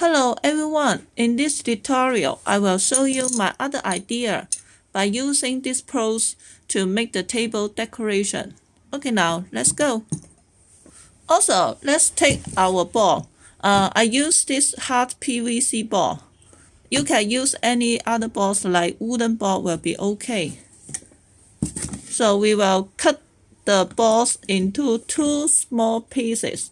Hello everyone, in this tutorial I will show you my other idea by using this pose to make the table decoration. Okay, now let's go. Also, let's take our ball. I use this hard PVC ball. You can use any other balls like wooden ball will be okay. So we will cut the balls into two small pieces.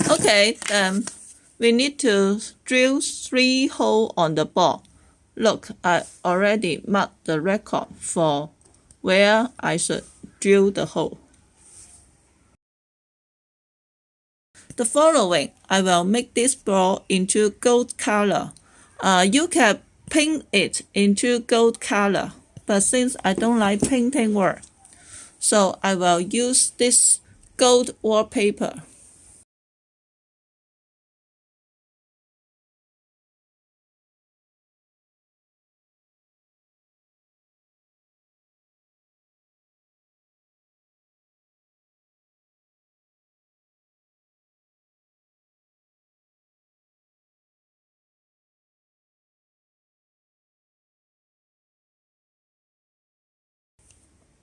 Okay, then we need to drill 3 holes on the ball. Look, I already marked the record for where I should drill the hole. The following, I will make this ball into gold color. You can paint it into gold color, but since I don't like painting work, so I will use this gold wallpaper.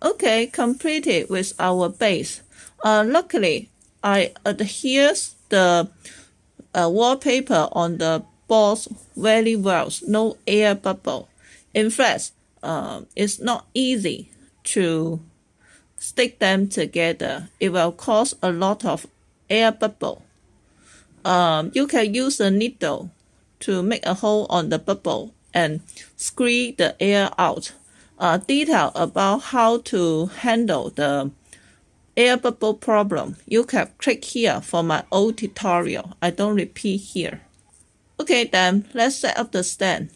Okay, completed with our base. Luckily, I adhere the wallpaper on the balls very well, no air bubble. In fact, it's not easy to stick them together. It will cause a lot of air bubble. You can use a needle to make a hole on the bubble and squeeze the air out. Detail about how to handle the air bubble problem, you can click here for my old tutorial. I don't repeat here. Okay, then let's set up the stand.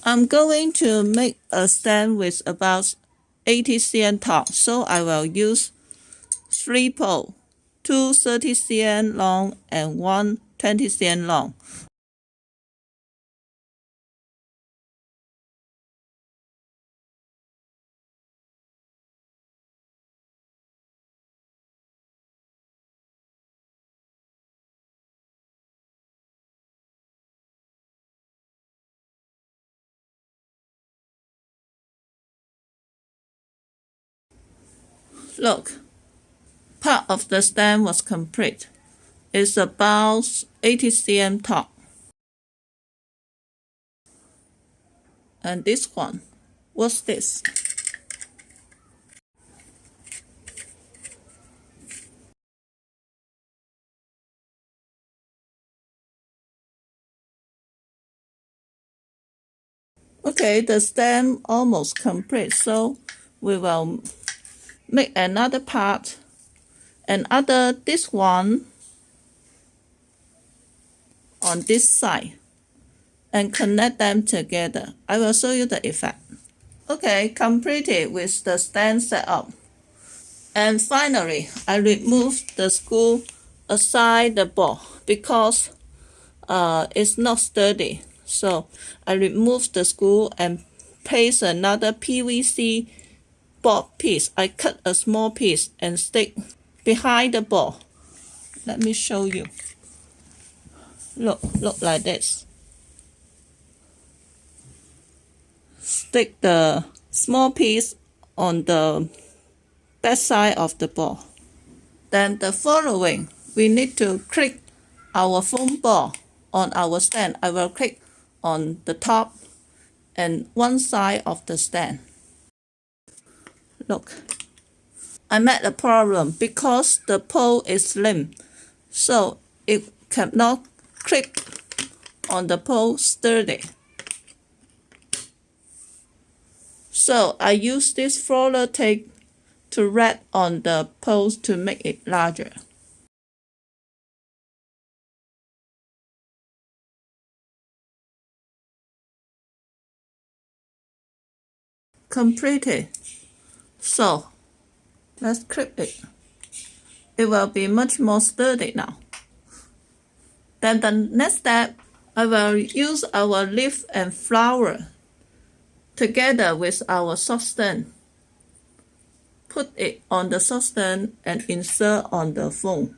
I'm going to make a stand with about 80 cm tall, so I will use 3 poles, 2 30 cm long and 1 20 cm long. Look, part of the stand was complete. It's about 80 cm tall. And this one, what's this? Okay, the stand almost complete, so we will make another part and other this one on this side and connect them together. I will show you the effect. Okay, completed with the stand setup. And finally, I removed the screw aside the ball because it's not sturdy. So I removed the screw and place another PVC board piece. I cut a small piece and stick behind the ball. Let me show you. Look like this. Stick the small piece on the back side of the ball. Then the following, we need to click our foam ball on our stand. I will click on the top and one side of the stand. Look, I met a problem because the pole is slim, so it cannot clip on the pole sturdy. So I use this floral tape to wrap on the poles to make it larger. Completed. So let's clip it. It will be much more sturdy now. Then the next step, I will use our leaf and flower together with our saucepan. Put it on the saucepan and insert on the foam.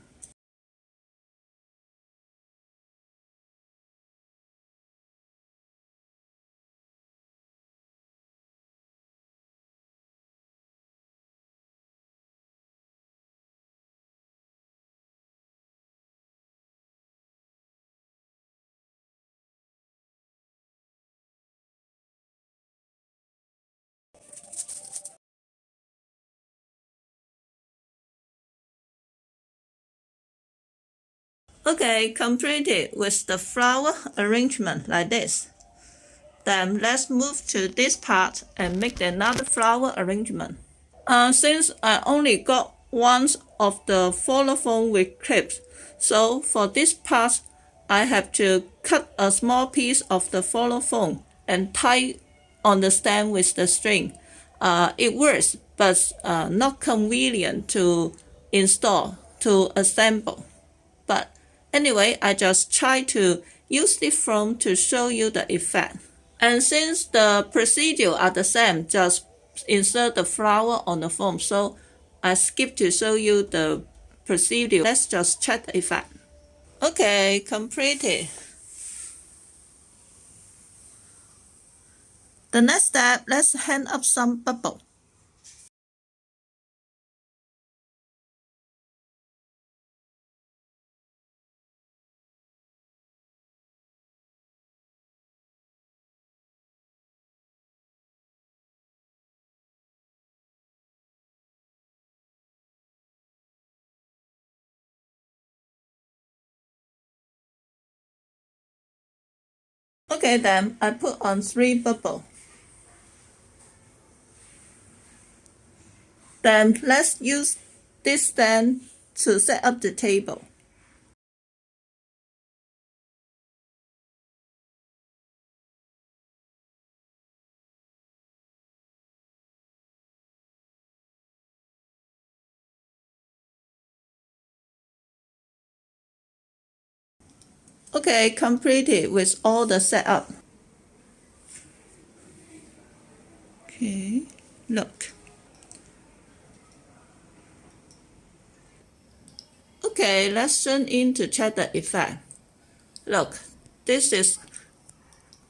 Okay, completed with the flower arrangement like this. Then let's move to this part and make another flower arrangement. Since I only got one of the floral foam with clips, so for this part, I have to cut a small piece of the floral foam and tie on the stem with the string. It works, but not convenient to install, to assemble. But anyway, I just try to use this foam to show you the effect. And since the procedure are the same, just insert the flower on the foam. So I skip to show you the procedure. Let's just check the effect. Okay, completed. The next step, let's hang up some bubble. Okay, then I put on 3 bubbles. Then let's use this stand to set up the table. Okay, completed with all the setup. Okay, look. Okay, let's zoom in to check the effect. Look, this is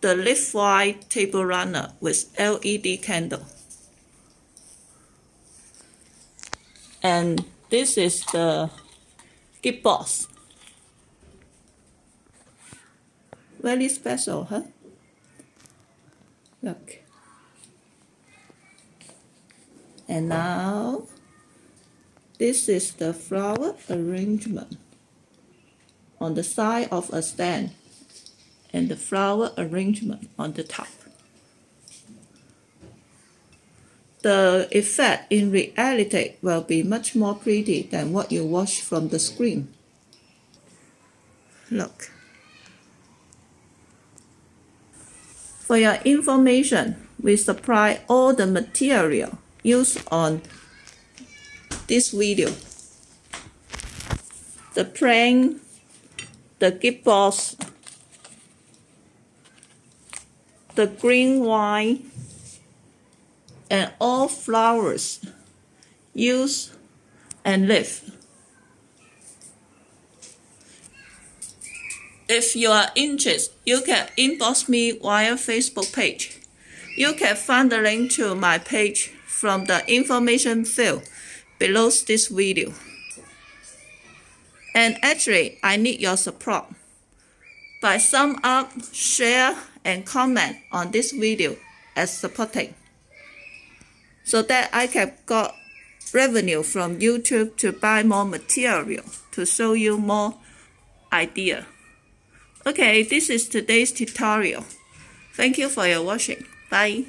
the leaf white table runner with LED candle. And this is the gift box. Very special, huh? Look. And now, this is the flower arrangement on the side of a stand and the flower arrangement on the top. The effect in reality will be much more pretty than what you watch from the screen. Look. For your information, we supply all the material used on this video. The plank, the gift box, the green wine, and all flowers used and leaf. If you are interested, you can inbox me via Facebook page. You can find the link to my page from the information field below this video. And actually, I need your support. By thumb up, share, and comment on this video as supporting, so that I can get revenue from YouTube to buy more material to show you more idea. Okay, this is today's tutorial. Thank you for your watching. Bye.